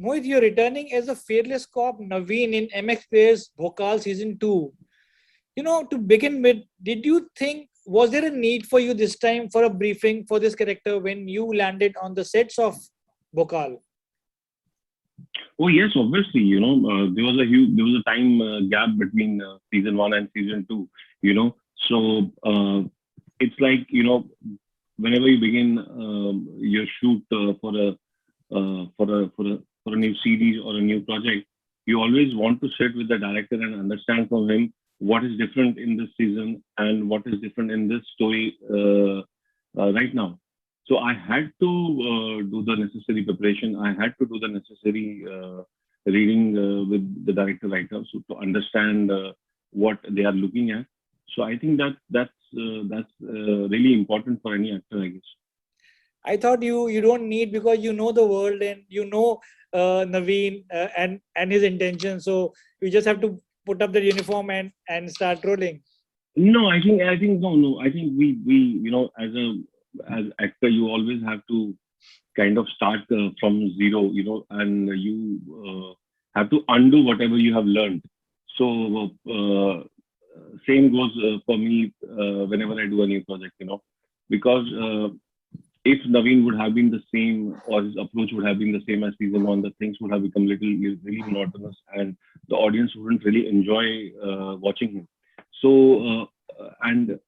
Mohit, you're returning as a fearless cop Naveen in MX Players Bhaukaal Season 2. To begin with, was there a need for you this time for a briefing for this character when you landed on the sets of Bhaukaal? Oh yes, obviously. There was a time gap between season one and season two. So it's like whenever you begin your shoot for a new series or a new project, you always want to sit with the director and understand from him what is different in this season and what is different in this story right now. So I had to do the necessary preparation. I had to do the necessary reading with the director writer, so to understand what they are looking at. So I think that's really important for any actor, I guess. I thought you don't need, because you know the world and Naveen and his intention. So you just have to put up the uniform and start rolling. No, I think no. I think we as actor, you always have to kind of start from zero, and you have to undo whatever you have learned. So same goes for me whenever I do a new project, because if Naveen would have been the same, or his approach would have been the same as season one, the things would have become really monotonous, and the audience wouldn't really enjoy watching him. So, and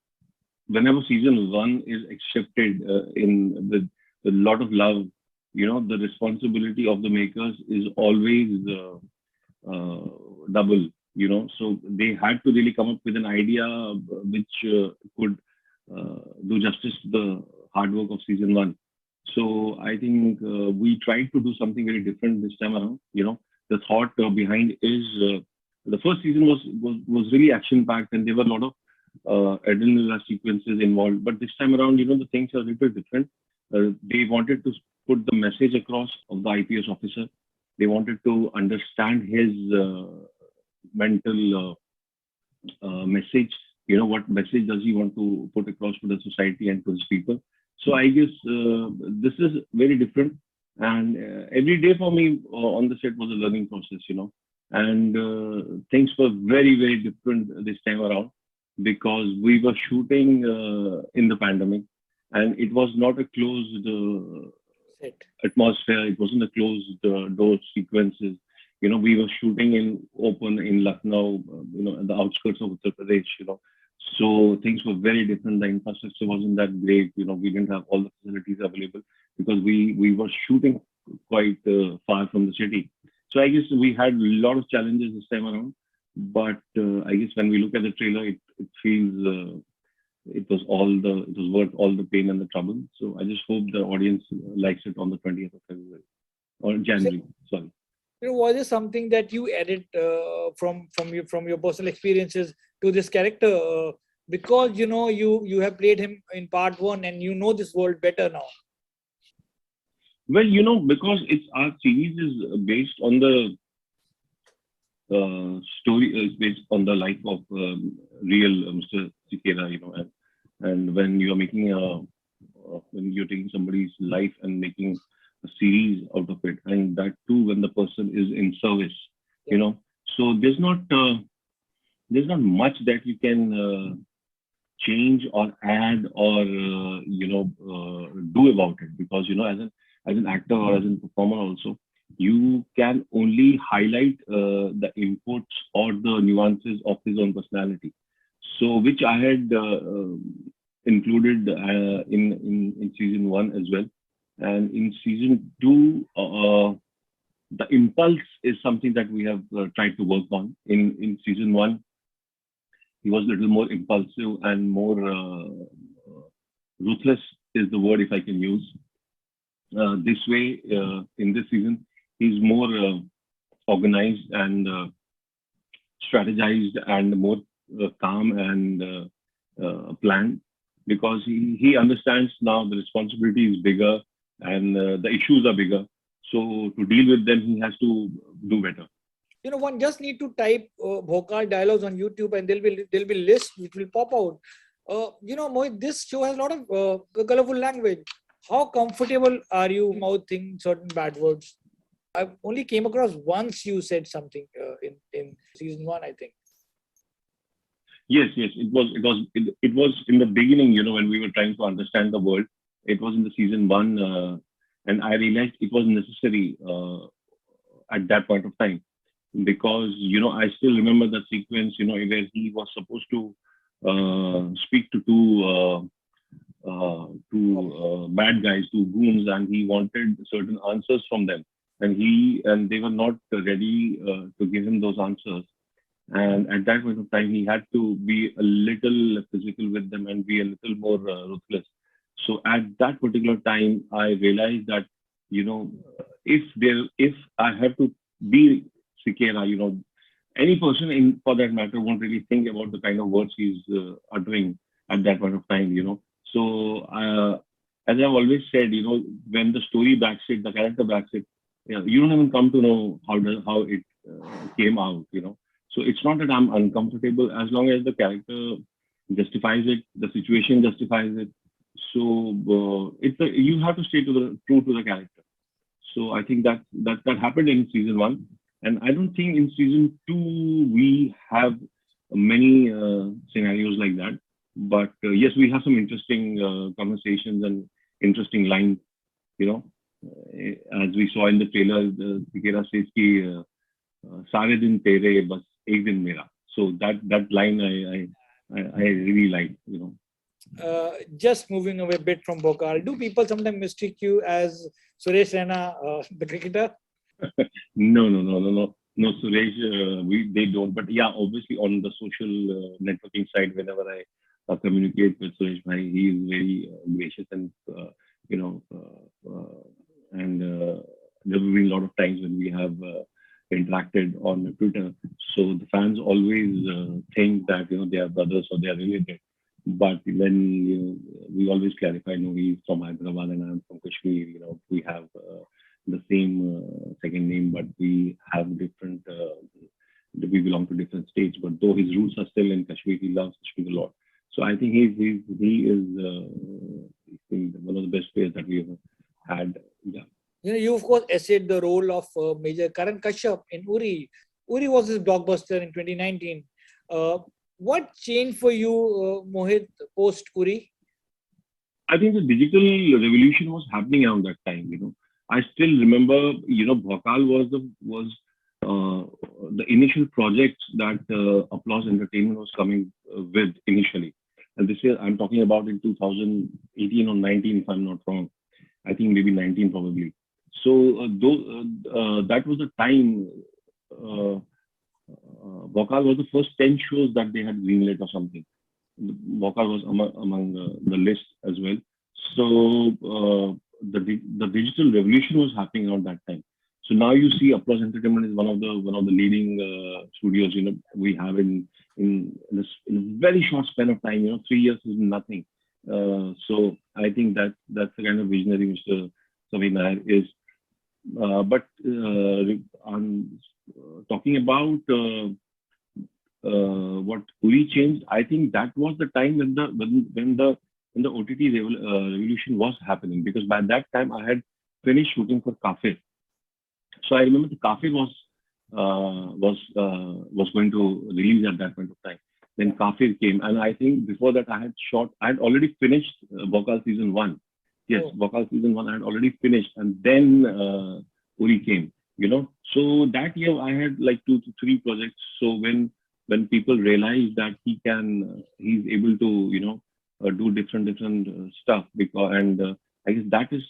whenever season one is accepted with a lot of love, the responsibility of the makers is always double. So they had to really come up with an idea which could do justice to the hard work of season one. So I think we tried to do something very different this time around. The thought behind is the first season was really action packed, and there were a lot of adrenaline rush sequences involved. But this time around, the things are a little different. They wanted to put the message across of the IPS officer. They wanted to understand his mental message. What message does he want to put across to the society and to his people? So I guess this is very different. And every day for me on the set was a learning process, And things were very, very different this time around, because we were shooting in the pandemic, and it was not a closed atmosphere. It wasn't a closed door sequences. We were shooting in open in Lucknow, at the outskirts of Uttar Pradesh, So things were very different. The infrastructure wasn't that great. We didn't have all the facilities available because we were shooting quite far from the city. So I guess we had a lot of challenges this time around. But I guess when we look at the trailer, it feels it was worth all the pain and the trouble. So I just hope the audience likes it on the 20th of February or January. Sorry. Was there something that you added from your personal experiences to this character? Because you have played him in part one, and you know this world better now. Well, because our series is based on the story is based on the life of real Mr. Chatkara, and when you are making when you're taking somebody's life and making a series out of it, and that too when the person is in service, so there's not much that you can change or add or do about it, because as an actor or as a performer also, you can only highlight the inputs or the nuances of his own personality. So, which I had included in season one as well, and in season two, the impulse is something that we have tried to work on. In season one, he was a little more impulsive and more ruthless is the word if I can use. This way, in this season, he's more organized and strategized and more calm and planned, because he understands now the responsibility is bigger and the issues are bigger. So to deal with them, he has to do better. One just need to type Bhaukaal dialogues on YouTube, and there'll be lists which will pop out. Mohit, this show has a lot of colorful language. How comfortable are you mouthing certain bad words? I only came across once you said something in season one, I think. Yes, yes, it was in the beginning, when we were trying to understand the world. It was in the season one, and I realized it was necessary at that point of time because I still remember the sequence, where he was supposed to speak to two bad guys, two goons, and he wanted certain answers from them, and they were not ready to give him those answers. And at that point of time, he had to be a little physical with them and be a little more ruthless. So at that particular time, I realized that, if I have to be Sikera, any person in for that matter won't really think about the kind of words he's uttering at that point of time. So as I've always said, when the story backs it, the character backs it, you don't even come to know how it came out. So it's not that I'm uncomfortable as long as the character justifies it, the situation justifies it. So you have to stay true to the character. So I think that happened in season one, and I don't think in season two we have many scenarios like that. But yes, we have some interesting conversations and interesting lines. You know, as we saw in the trailer, Tikera says कि सारे दिन तेरे बस एक दिन मेरा. So that line I really like. Just moving away a bit from Bhaukaal, do people sometimes mistake you as Suresh Raina, the cricketer? No, Suresh, they don't. But yeah, obviously on the social networking side, whenever I communicate with Suresh bhai, he is very gracious and and there have been a lot of times when we have interacted on Twitter. So the fans always think that they are brothers or they are related. But then we always clarify, no, he's from Hyderabad and I'm from Kashmir. We have the same second name, but we have different. We belong to different states, but though his roots are still in Kashmir, he loves Kashmir a lot. So I think he is one of the best players that we ever had. Yeah. You of course essayed the role of Major Karan Kashyap in Uri. Uri was his blockbuster in 2019. What changed for you, Mohit, post Uri? I think the digital revolution was happening around that time. I still remember. Bhaukaal was the initial project that Applause Entertainment was coming with initially, and this year I'm talking about in 2018 or 19, if I'm not wrong. I think maybe 19 probably. So that was the time. Bhaukaal was the first 10 shows that they had greenlit or something. Bhaukaal was among the list as well. So the digital revolution was happening around that time. So now you see Applause Entertainment is one of the leading studios we have in a very short span of time. 3 years is nothing. So I think that's the kind of visionary Mr. Naveen Nair is. But on talking about what Uri changed, I think that was the time when the OTT revolution was happening, because by that time I had finished shooting for Kafir. So I remember the Kafir was going to release at that point of time. Then Kafir came, and I think before that I had already finished Bhaukaal season 1. Yes, Bhaukaal season 1 I had already finished, and then Uri came. So that year I had like 2 to 3 projects. So when people realize that he's able to do different stuff, and I guess that is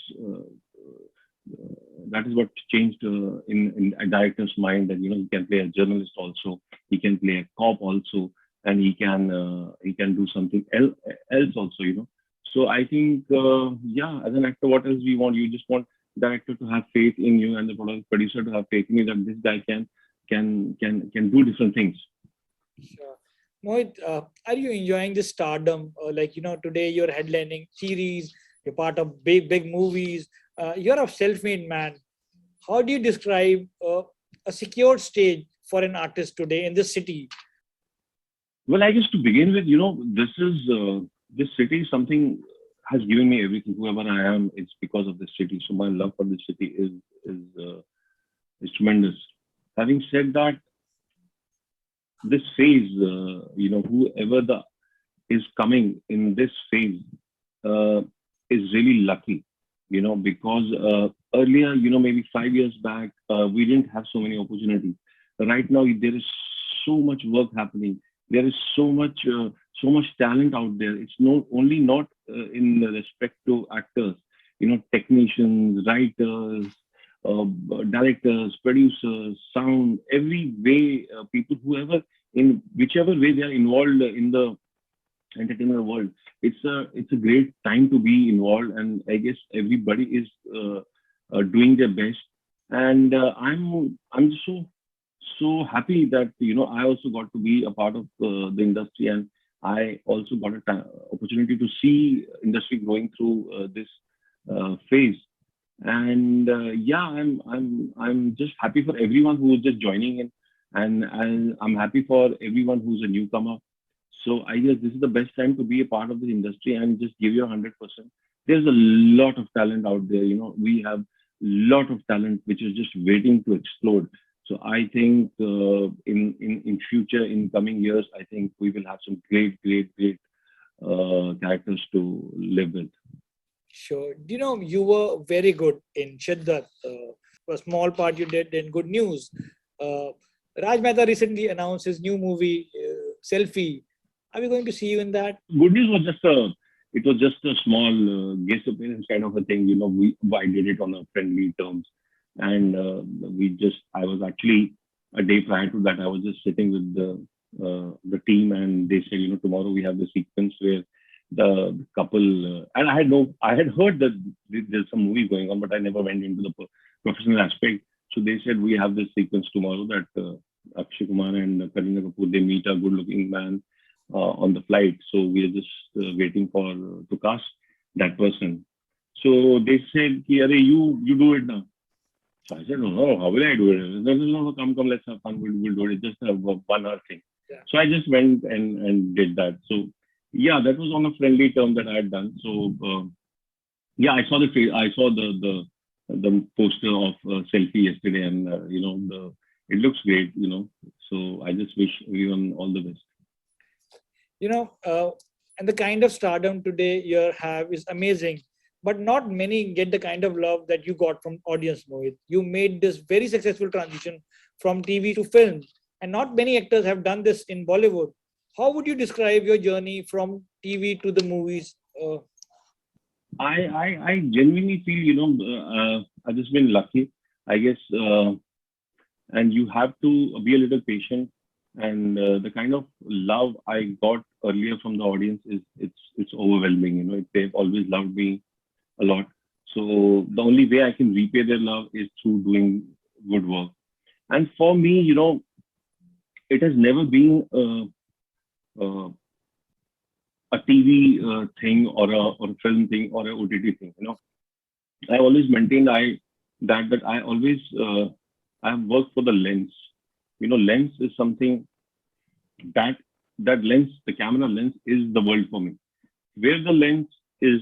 what changed in a director's mind, that he can play a journalist also, he can play a cop also, and he can do something else also. So I think as an actor, what else we want? You just want director to have faith in you, and the producer to have faith in you that this guy can do different things. Sure. Mohit, are you enjoying this stardom? Today you're headlining series, you're part of big movies, you're a self-made man. How do you describe a secure stage for an artist today in this city? Well, I guess to begin with, this city is something has given me everything. Whoever I am, it's because of this city. So my love for this city is It's tremendous. Having said that, this phase, whoever the is coming in this phase uh, is really lucky, because earlier, maybe 5 years back, we didn't have so many opportunities. Right now, there is so much work happening. There is so much talent out there. It's not in respect to actors, technicians, writers, directors, producers, sound, every way, people, whoever, in whichever way they are involved in the entertainment world, it's a great time to be involved, and I guess everybody is doing their best. And I'm so happy that I also got to be a part of the industry, and I also got a opportunity to see industry going through this phase. And yeah, I'm just happy for everyone who is just joining in, and I'm happy for everyone who's a newcomer. So I guess this is the best time to be a part of the industry and just give your 100%. There's a lot of talent out there. We have a lot of talent which is just waiting to explode. So I think in future, in coming years, I think we will have some great characters to live with. Sure. You were very good in Shiddat. For a small part you did in Good News. Uh, Raj Mehta recently announced his new movie, Selfie. Are we going to see you in that? Good News was just a small guest appearance kind of a thing. I did it on a friendly terms, and I was actually a day prior to that. I was just sitting with the team, and they said, tomorrow we have the sequence where the couple, and I had heard that there's some movie going on, but I never went into the professional aspect. So they said we have this sequence tomorrow that Akshay Kumar and Kareena Kapoor, they meet a good-looking man on the flight. So we are just waiting for to cast that person. So they said, "Arey, you do it now." So I said, "No, how will I do it?" They said, "No, come, let's have fun. We'll do it. It's just a 1 hour thing." Yeah. So I just went and did that. So yeah, that was on a friendly term that I had done. So yeah, I saw the poster of selfie yesterday, and it looks great. So I just wish everyone all the best. you know uh, and the kind of stardom today you have is amazing, but not many get the kind of love that you got from audience. Mohit, you made this very successful transition from TV to film, and not many actors have done this in Bollywood. How would you describe your journey from TV to the movies? I genuinely feel, I've just been lucky, I guess, and you have to be a little patient. And the kind of love I got earlier from the audience is it's overwhelming. They've always loved me a lot. So the only way I can repay their love is through doing good work. And for me, it has never been a TV thing or a film thing or a OTT thing. I always maintained that I always I have worked for the lens. Lens is something that that lens, the camera lens, is the world for me. Where the lens is,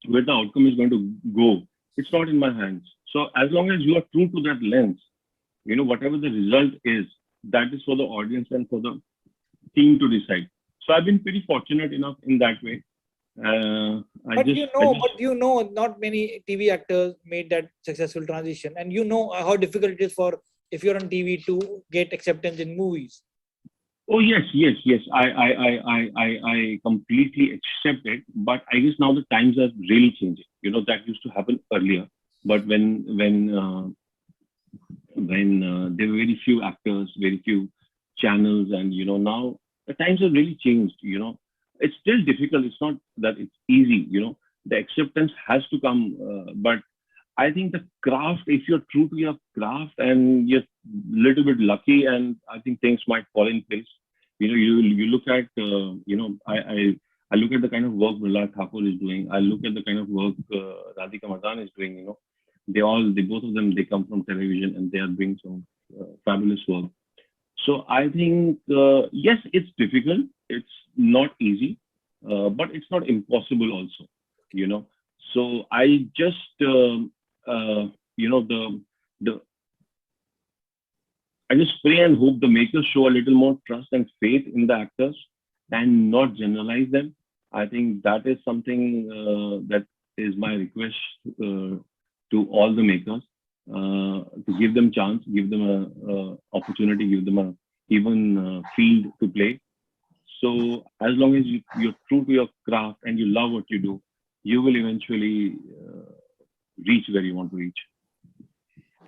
where the outcome is going to go, it's not in my hands. So as long as you are true to that lens, whatever the result is, that is for the audience and for the team to decide. So I've been pretty fortunate enough in that way. But not many TV actors made that successful transition, and how difficult it is for if you're on TV to get acceptance in movies. Oh yes. I completely accept it, but I guess now the times are really changing. That used to happen earlier, but when there were very few actors, very few channels, and now the times have really changed. It's still difficult. It's not that it's easy. The acceptance has to come, but I think the craft, if you're true to your craft and you're a little bit lucky, and I think things might fall in place. You look at, I look at the kind of work Mrilal Thakur is doing. I look at the kind of work Radhika Madan is doing. Both of them, they come from television and they are doing some fabulous work. So I think, yes, it's difficult. It's not easy, but it's not impossible also. You know, so I just, the I just pray and hope the makers show a little more trust and faith in the actors and not generalize them. I think that is something that is my request to all the makers, to give them chance, give them a opportunity, give them a even field to play. So as long as you're true to your craft and you love what you do, you will eventually reach where you want to reach.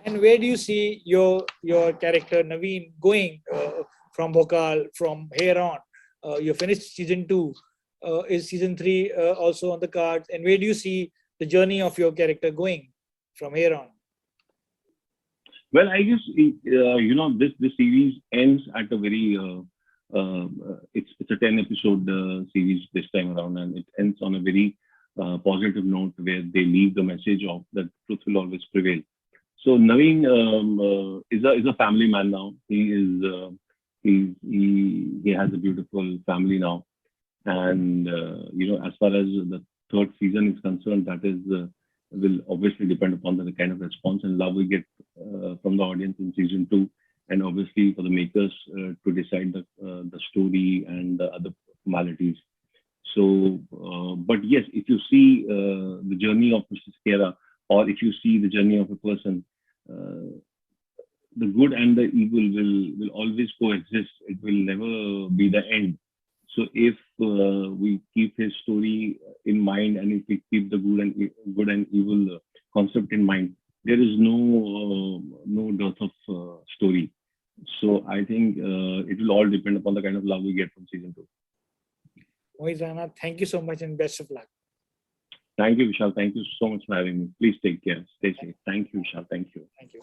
And where do you see your character Naveen going from Bhaukaal from here on? You finished season 2. Is season 3 also on the cards? And where do you see the journey of your character going from here on? Well, I guess this series ends at a very it's a 10 episode series this time around, and it ends on a very positive note where they leave the message of that truth will always prevail. So Naveen is a family man now. He has a beautiful family now, and as far as the third season is concerned, that is will obviously depend upon the kind of response and love we get from the audience in season 2, and obviously for the makers to decide the story and the other formalities. So, but yes, if you see the journey of Mr. Skera, or if you see the journey of a person, the good and the evil will always coexist. It will never be the end. So if we keep his story in mind, and if we keep the good and evil concept in mind, there is no dearth of story. So I think it will all depend upon the kind of love we get from season 2. Mohit Raina, thank you so much and best of luck. Thank you, Vishal. Thank you so much for having me. Please take care. Stay safe. Thank you, Vishal. Thank you. Thank you.